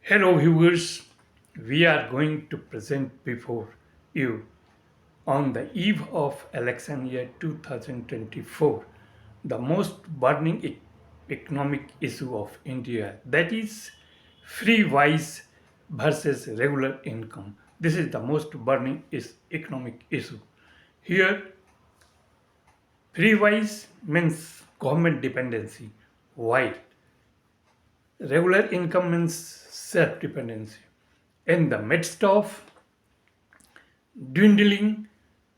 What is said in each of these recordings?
Hello, viewers. We are going to present before you on the eve of election year 2024 the most burning economic issue of India, that is free wise versus regular income. This is the most burning economic issue. Here, free wise means government dependency, while regular income means self dependency. In the midst of dwindling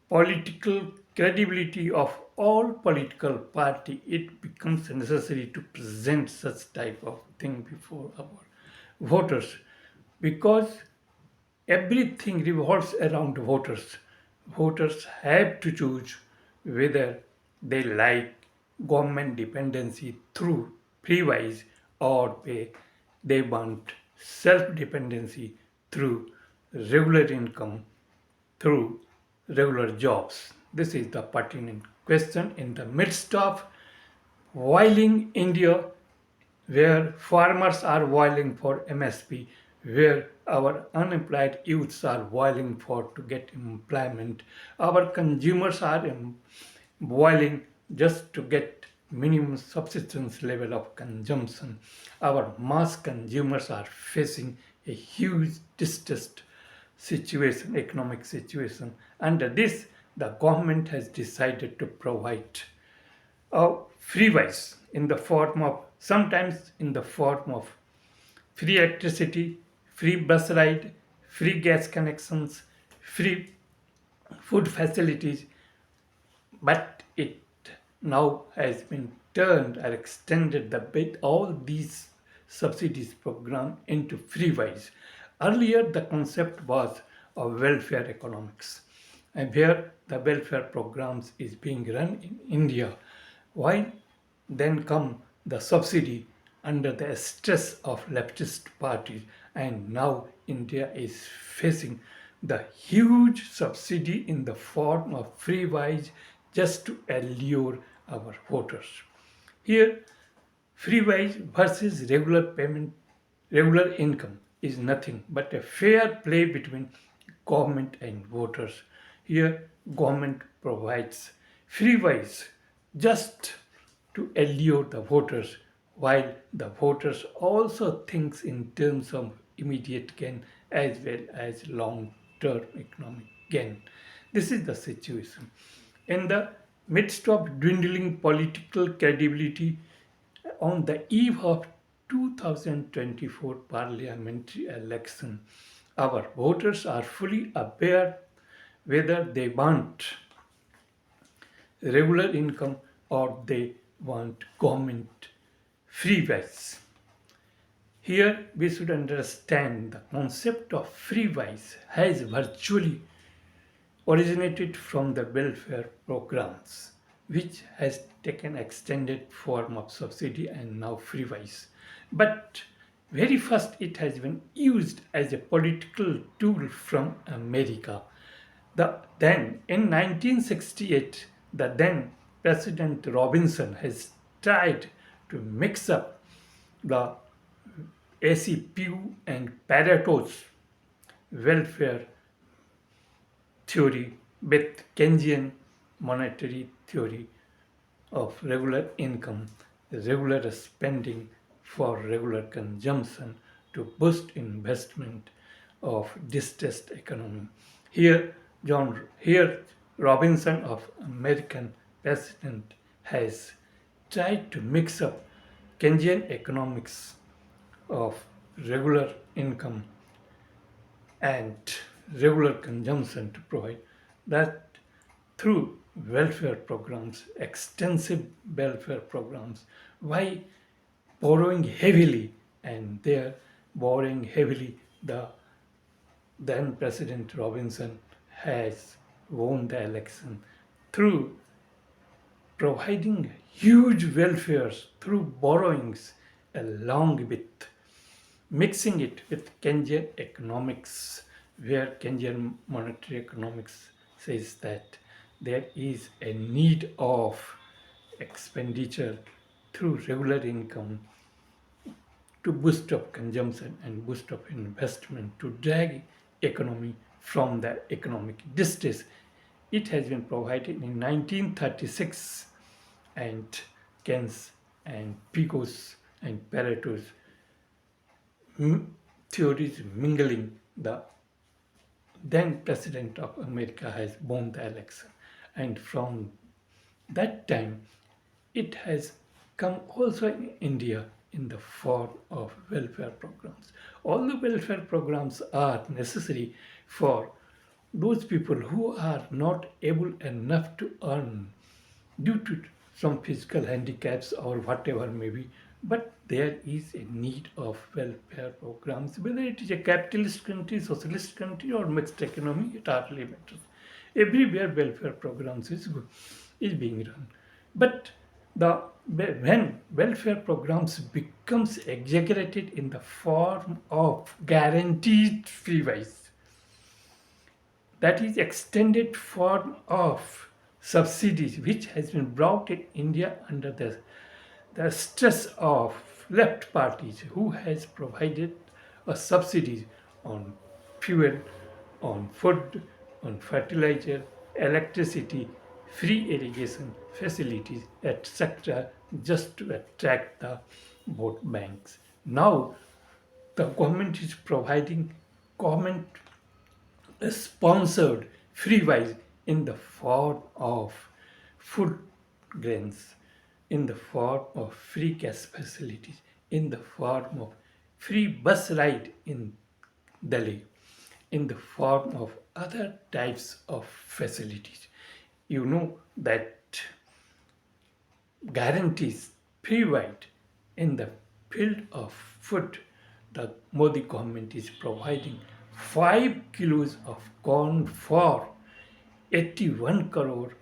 political credibility of all political party, it becomes necessary to present such type of thing before our voters, because everything revolves around voters. Voters have to choose whether they like government dependency through free-wise, or they want self-dependency through regular income, through regular jobs. This is the pertinent question in the midst of whiling India, where farmers are whiling for MSP, where our unemployed youths are whiling for to get employment, our consumers are whiling just to get minimum subsistence level of consumption. Our mass consumers are facing a huge distressed situation, economic situation. Under this, the government has decided to provide freebies in the form of, sometimes in the form of free electricity, free bus ride, free gas connections, free food facilities, but it now has been turned or extended the bit all these subsidies program into freebies. Earlier, the concept was of welfare economics, and where the welfare programs is being run in India. Why then come the subsidy under the stress of leftist parties, and now India is facing the huge subsidy in the form of free wage just to allure our voters. Here, free wage versus regular payment, regular income is nothing but a fair play between government and voters. Here, government provides free wage just to allure the voters, while the voters also thinks in terms of immediate gain as well as long-term economic gain. This is the situation. In the midst of dwindling political credibility, on the eve of 2024 parliamentary election, our voters are fully aware whether they want regular income or they want government free wage. Here we should understand the concept of free wage has virtually originated from the welfare programs, which has taken extended form of subsidy and now free wage. But very first it has been used as a political tool from America. Then in 1968, the then President Robinson has tried to mix up the AC Pew and Pareto's welfare theory with Keynesian monetary theory of regular income, regular spending for regular consumption to boost investment of distressed economy. Here Robinson of American president has tried to mix up Keynesian economics of regular income and regular consumption to provide that through welfare programs, extensive welfare programs, why borrowing heavily, and there borrowing heavily, the then President Robinson has won the election through providing huge welfares through borrowings along with mixing it with Keynesian economics, where Keynesian monetary economics says that there is a need of expenditure through regular income to boost up consumption and boost up investment to drag economy from the economic distress. It has been provided in 1936, and Keynes and Picos and Pareto's theories mingling. The then President of America has won the election, and from that time it has come also in India in the form of welfare programs. All the welfare programs are necessary for those people who are not able enough to earn due to some physical handicaps or whatever may be. But there is a need of welfare programs, whether it is a capitalist country, socialist country, or mixed economy, it hardly matters. Everywhere welfare programs is being run. But the when welfare programs becomes exaggerated in the form of guaranteed freebies, that is extended form of subsidies which has been brought in India under the stress of left parties who has provided a subsidies on fuel, on food, on fertilizer, electricity, free irrigation facilities, etc., just to attract the vote banks. Now the government is providing government sponsored freebies in the form of food grains, in the form of free gas facilities, in the form of free bus ride in Delhi, in the form of other types of facilities. You know that guarantees provide in the field of food. The Modi government is providing 5 kilos of corn for 81 crore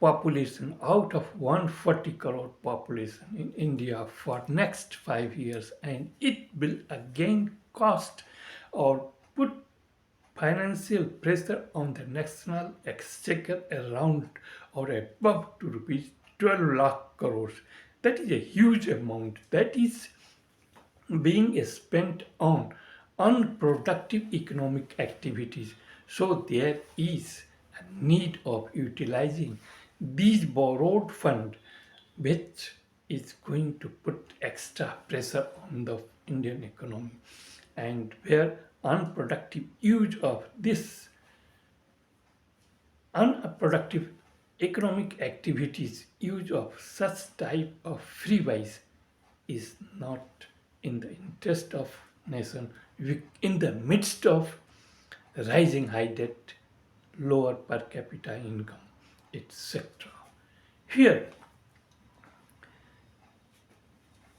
population out of 140 crore population in India for next 5 years, and it will again cost or put financial pressure on the national exchequer around or above to rupees 12 lakh crores. That is a huge amount that is being spent on unproductive economic activities. So there is a need of utilizing these borrowed fund, which is going to put extra pressure on the Indian economy, and where unproductive use of this unproductive economic activities, use of such type of freebies is not in the interest of nation in the midst of rising high debt, lower per capita income, etc. Here,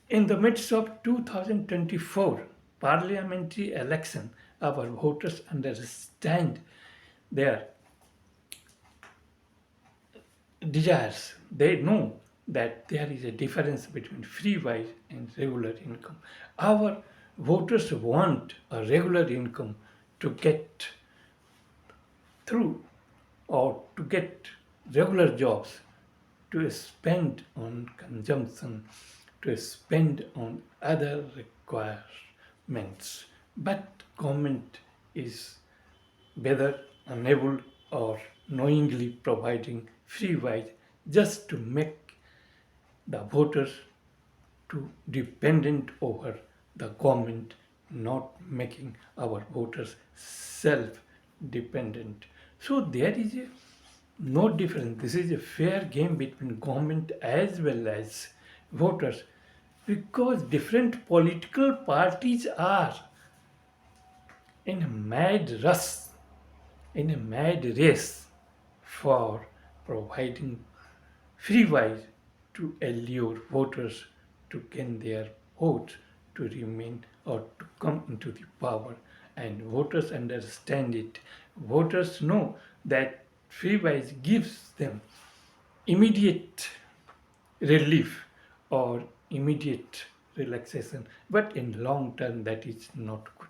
in the midst of 2024 parliamentary election, our voters understand their desires. They know that there is a difference between free wage and regular income. Our voters want a regular income to get through or to get regular jobs, to spend on consumption, to spend on other requirements. But government is whether unable or knowingly providing free wage just to make the voters to dependent over the government, not making our voters self-dependent. So there is no difference. This is a fair game between government as well as voters, because different political parties are in a mad rush, in a mad race for providing free wise to allure voters to gain their votes to remain or to come into the power. And voters understand it. Voters know that free wise gives them immediate relief or immediate relaxation, but in long term that is not good.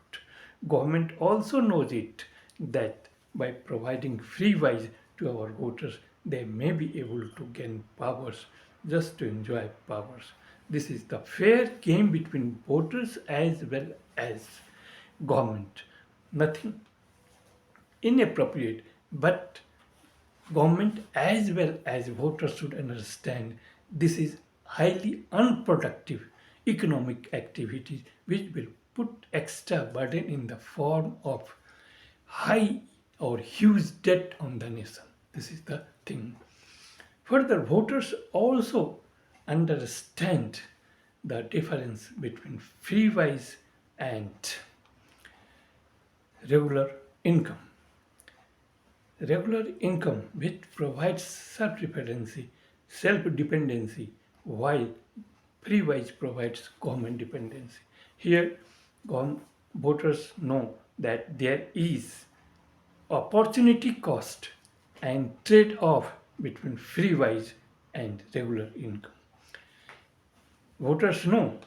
Government also knows it, that by providing free wise to our voters they may be able to gain powers just to enjoy powers. This is the fair game between voters as well as government. Nothing inappropriate, but government as well as voters should understand this is highly unproductive economic activity which will put extra burden in the form of high or huge debt on the nation. This is the thing. Further, voters also understand the difference between free wise and regular income. Regular income which provides self-dependency, while free wise provides government dependency. Here, voters know that there is opportunity cost and trade-off between free wise and regular income. Voters know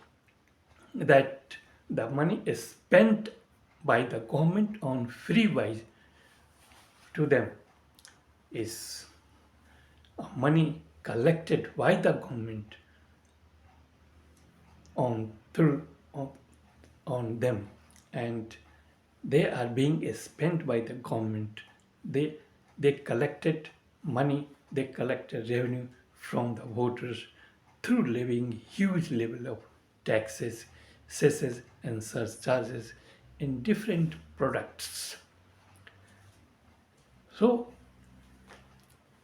that the money is spent by the government on free wise to them is money collected by the government on through on them, and they are being spent by the government. They collected money, they collected revenue from the voters through levying huge level of taxes, cesses and surcharges in different products. So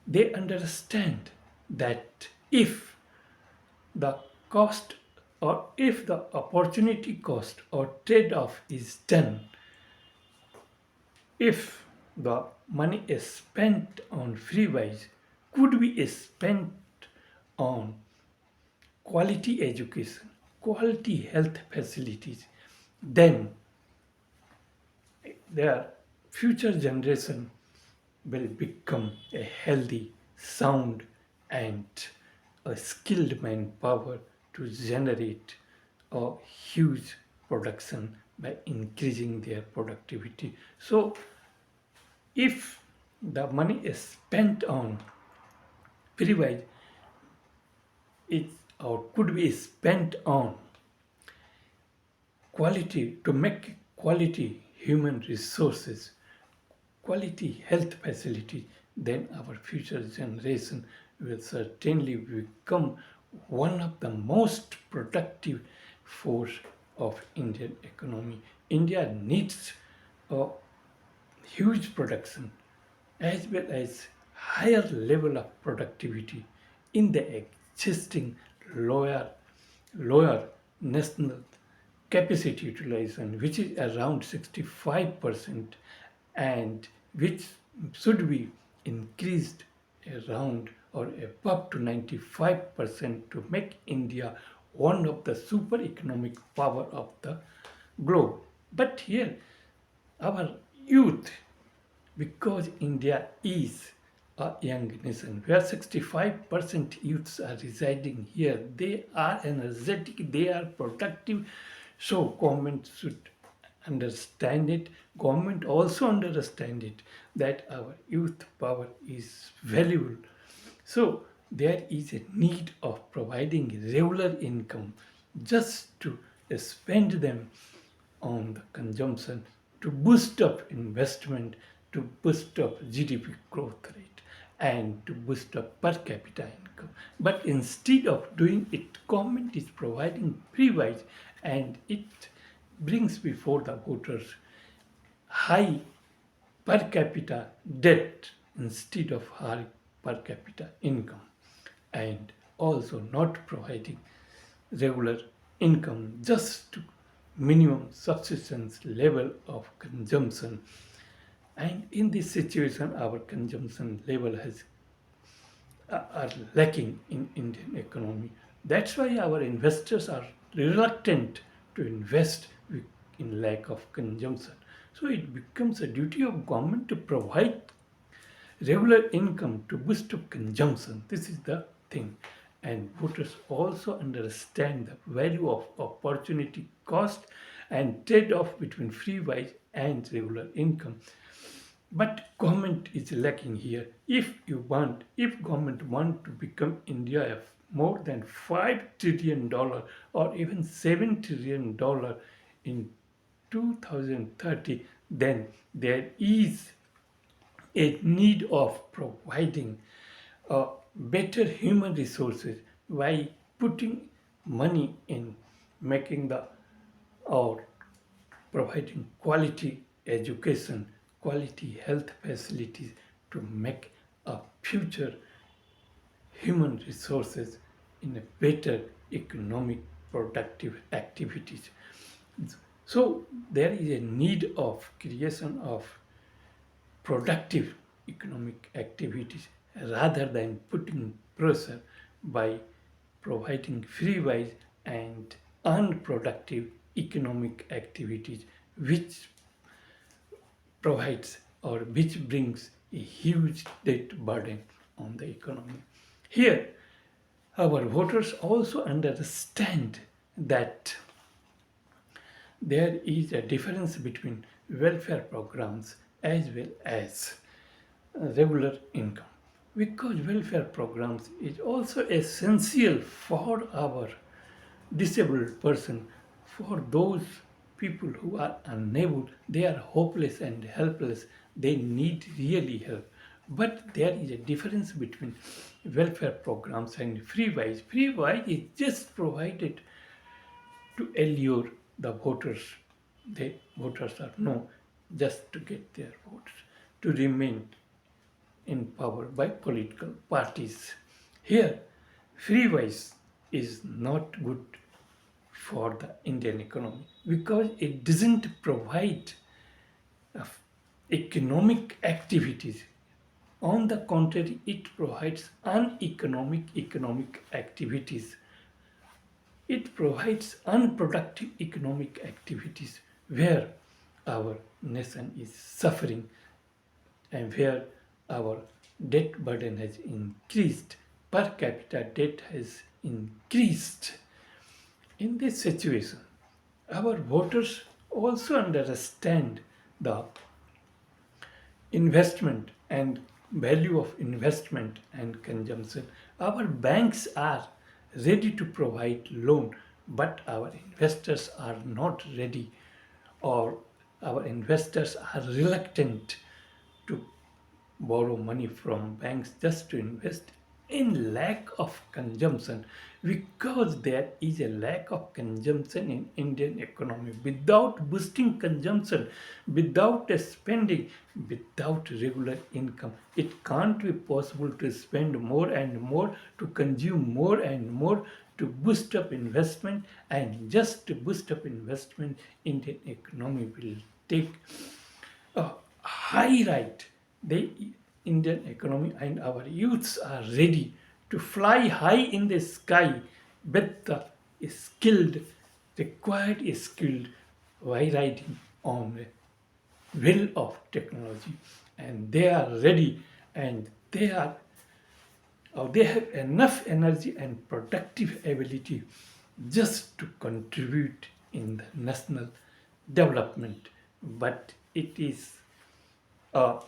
they understand that if the cost or if the opportunity cost or trade-off is done, if the money is spent on freeways could be spent on quality education, quality health facilities, then their future generation will become a healthy, sound, and a skilled manpower to generate a huge production by increasing their productivity. So, if the money is spent on free it or could be spent on quality to make quality human resources, quality health facilities, then our future generation will certainly become one of the most productive force of Indian economy. India needs a huge production as well as higher level of productivity in the existing lower national capacity utilization, which is around 65%, and which should be increased around or above to 95% to make India one of the super economic power of the globe. But here, our youth, because India is a young nation where 65% youths are residing here, they are energetic, they are productive, so government should understand it. Government also understand it that our youth power is valuable. So there is a need of providing regular income just to spend them on the consumption to boost up investment, to boost up GDP growth rate, and to boost up per capita income. But instead of doing it, government is providing free wage, and it brings before the voters high per capita debt instead of high per capita income, and also not providing regular income just to minimum subsistence level of consumption. And in this situation our consumption level has are lacking in Indian economy. That's why our investors are reluctant to invest in lack of consumption. So it becomes a duty of government to provide regular income to boost up consumption. This is the thing. And voters also understand the value of opportunity cost and trade-off between free wage and regular income. But government is lacking here. If government want to become India more than $5 trillion or even $7 trillion in 2030, then there is a need of providing better human resources by putting money in making the or providing quality education, quality health facilities to make a future human resources in a better economic productive activities. So there is a need of creation of productive economic activities rather than putting pressure by providing free-wise and unproductive economic activities which provides or which brings a huge debt burden on the economy. Here, our voters also understand that there is a difference between welfare programs as well as regular income, because welfare programs is also essential for our disabled person, for those people who are unable, they are hopeless and helpless, they need really help. But there is a difference between welfare programs and free-wise. Free-wise is just provided to allure the voters. The voters are no, just to get their votes, to remain in power by political parties. Here, free-wise is not good for the Indian economy because it doesn't provide economic activities. On the contrary, it provides uneconomic economic activities. It provides unproductive economic activities where our nation is suffering and where our debt burden has increased, per capita debt has increased. In this situation, our voters also understand the investment and value of investment and consumption. Our banks are ready to provide loan, but our investors are not ready, or our investors are reluctant to borrow money from banks just to invest in lack of consumption, because there is a lack of consumption in Indian economy. Without boosting consumption, without a spending, without regular income, it can't be possible to spend more and more, to consume more and more, to boost up investment. And just to boost up investment, Indian economy will take a high ride. The Indian economy and our youths are ready to fly high in the sky with the required skilled by riding on the wheel of technology. And they are ready, and they have enough energy and productive ability just to contribute in the national development. But it is a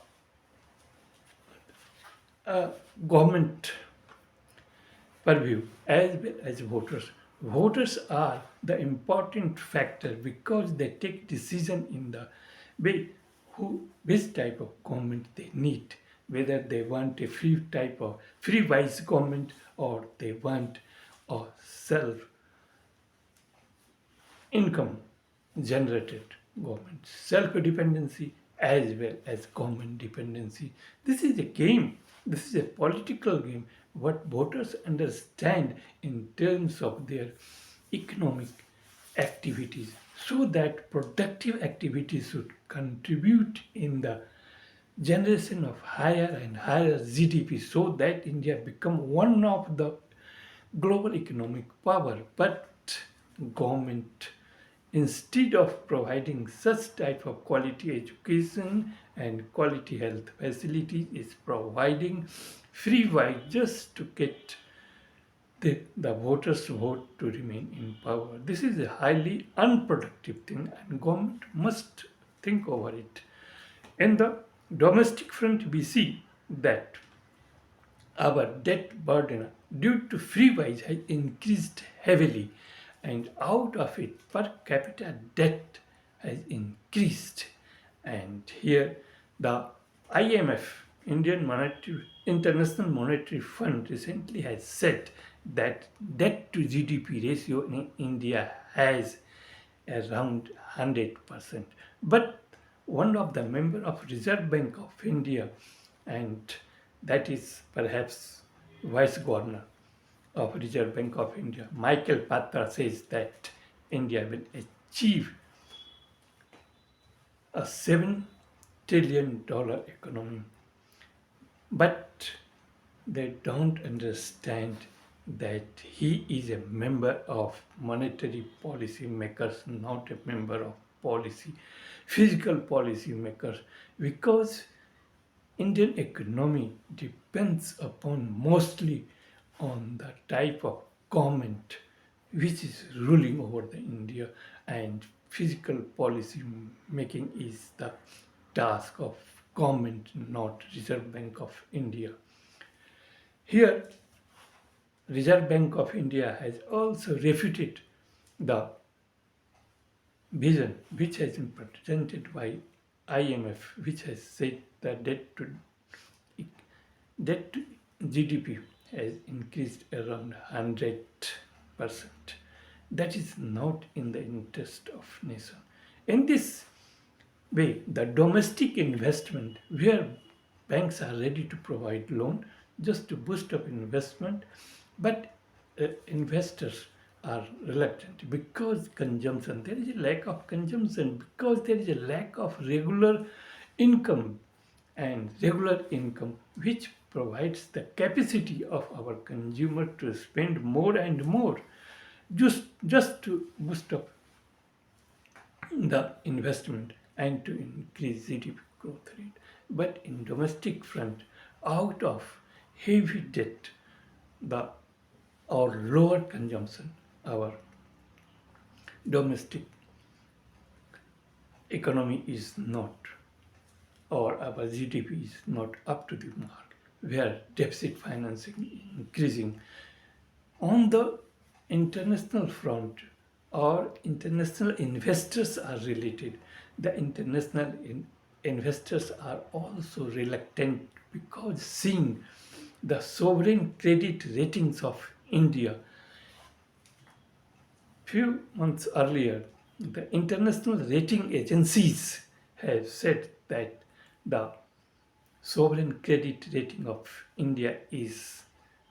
government purview as well as voters. Voters are the important factor because they take decision in the way which type of government they need, whether they want a free wise government or they want a self income generated government, self dependency as well as government dependency. This is a game, this is a political game. What voters understand in terms of their economic activities, so that productive activities should contribute in the generation of higher and higher GDP, so that India become one of the global economic power. But government, instead of providing such type of quality education and quality health facilities, is providing free wide just to get the voters vote to remain in power. This is a highly unproductive thing, and government must think over it. In the domestic front, we see that our debt burden due to Freebies has increased heavily, and out of it per capita debt has increased. And here the IMF, International Monetary Fund, recently has said that debt to GDP ratio in India has around 100%. But one of the member of Reserve Bank of India, and that is perhaps Vice Governor of Reserve Bank of India, Michael Patra, says that India will achieve a $7 trillion economy. But they don't understand that he is a member of monetary policy makers, not a member of physical policy makers, because Indian economy depends upon mostly on the type of government which is ruling over the India, and physical policy making is the task of government, not Reserve Bank of India. Here, Reserve Bank of India has also refuted the vision which has been presented by IMF, which has said that debt to GDP has increased around 100%. That is not in the interest of nation. In this way, the domestic investment, where banks are ready to provide loan just to boost up investment, but investors are reluctant because consumption, there is a lack of consumption, because there is a lack of income regular income which provides the capacity of our consumer to spend more and more just to boost up the investment and to increase GDP growth rate. But in domestic front, out of heavy debt, the or lower consumption, our domestic economy is not, or our GDP is not up to the mark, where deficit financing is increasing. On the international front, or international investors are related, the international investors are also reluctant because seeing the sovereign credit ratings of India. Few months earlier, the international rating agencies have said that the sovereign credit rating of India is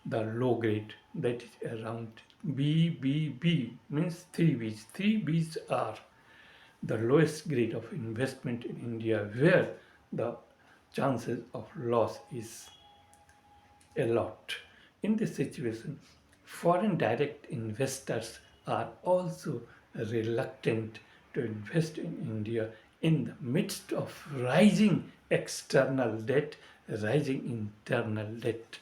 the low grade, that is around BBB, means 3 Bs. 3 Bs are the lowest grade of investment in India, where the chances of loss is a lot. In this situation, foreign direct investors are also reluctant to invest in India in the midst of rising external debt, rising internal debt.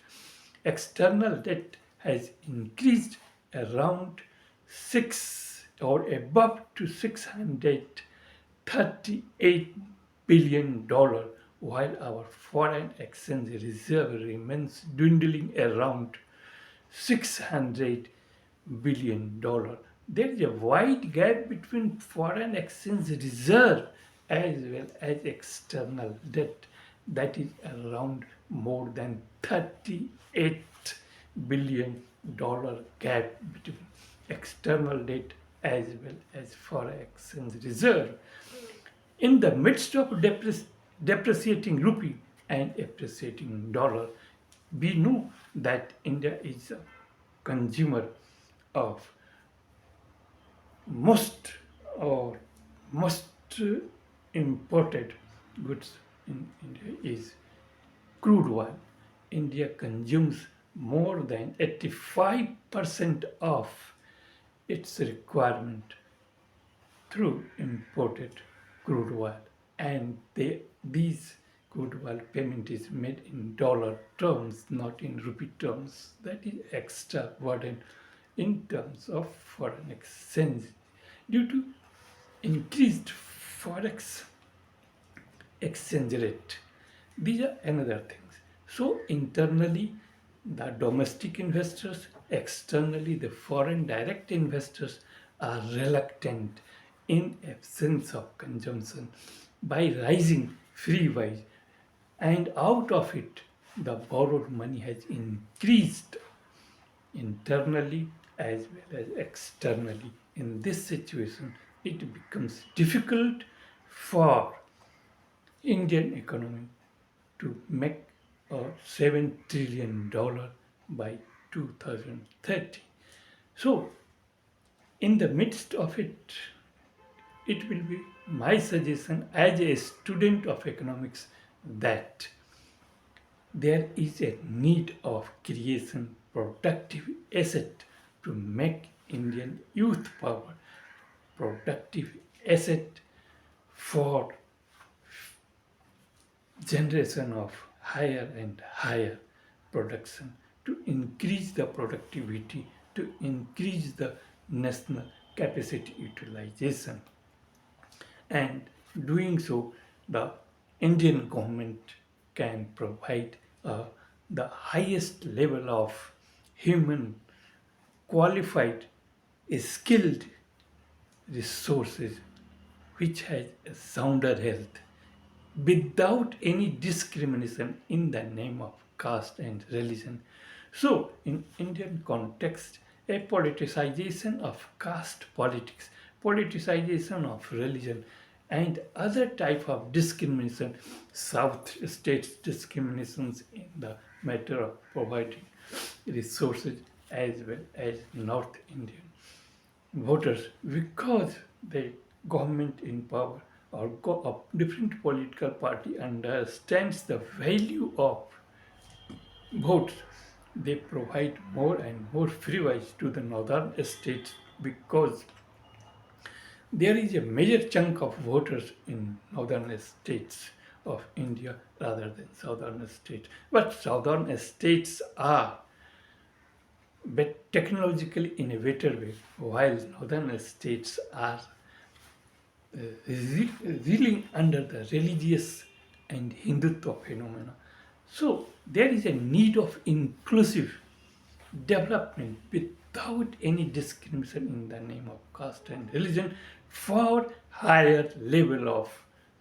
External debt has increased around 6 or above to $638 billion, while our foreign exchange reserve remains dwindling around $600 billion. There is a wide gap between foreign exchange reserve as well as external debt, that is around more than $38 billion gap between external debt as well as foreign exchange reserve. In the midst of depreciating rupee and appreciating dollar, we know that India is a consumer of most or most imported goods in India is crude oil. India consumes more than 85% of its requirement through imported crude oil, and these crude oil payment is made in dollar terms, not in rupee terms. That is extra burden in terms of foreign exchange due to increased forex exchange rate. These are another things. So internally, The domestic investors, externally the foreign direct investors, are reluctant in absence of consumption by rising free wage, and out of it the borrowed money has increased internally as well as externally. In this situation, it becomes difficult for Indian economy to make a $7 trillion by 2030. So, in the midst of it, it will be my suggestion as a student of economics that there is a need of creation productive asset to make Indian youth power productive asset for generation of higher and higher production, to increase the productivity, to increase the national capacity utilization. And doing so, the Indian government can provide the highest level of human qualified, skilled resources which has a sounder health without any discrimination in the name of caste and religion. So, in Indian context, a politicization of caste politics, politicization of religion, and other type of discrimination, South states discriminations in the matter of providing resources as well as North Indian voters, because the government in power or a different political party understands the value of votes, they provide more and more freeways to the northern states, because there is a major chunk of voters in northern states of India rather than southern states. But southern states are but technologically innovative way, while northern states are reeling under the religious and Hindutva phenomena. So there is a need of inclusive development without any discrimination in the name of caste and religion for higher level of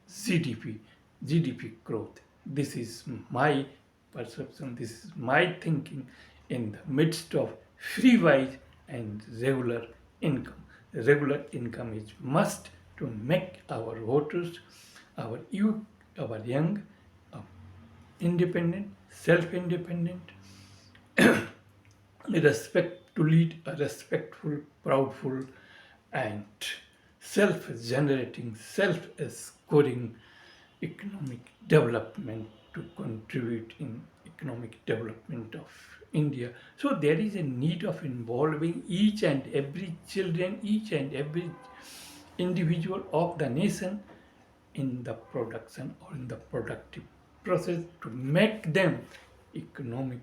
GDP, GDP growth. This is my perception, this is my thinking in the midst of free wage and regular income. Regular income is must to make our voters, our youth, our young, independent, self-independent, respect to lead a respectful, proudful, and self-generating, self-scoring economic development to contribute in economic development of India. So there is a need of involving each and every children, each and every individual of the nation in the production or in the productive process to make them economic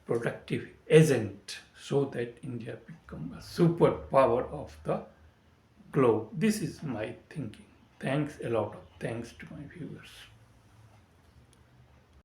productive agent, so that India become a superpower of the globe. This is my thinking. Thanks a lot of thanks to my viewers.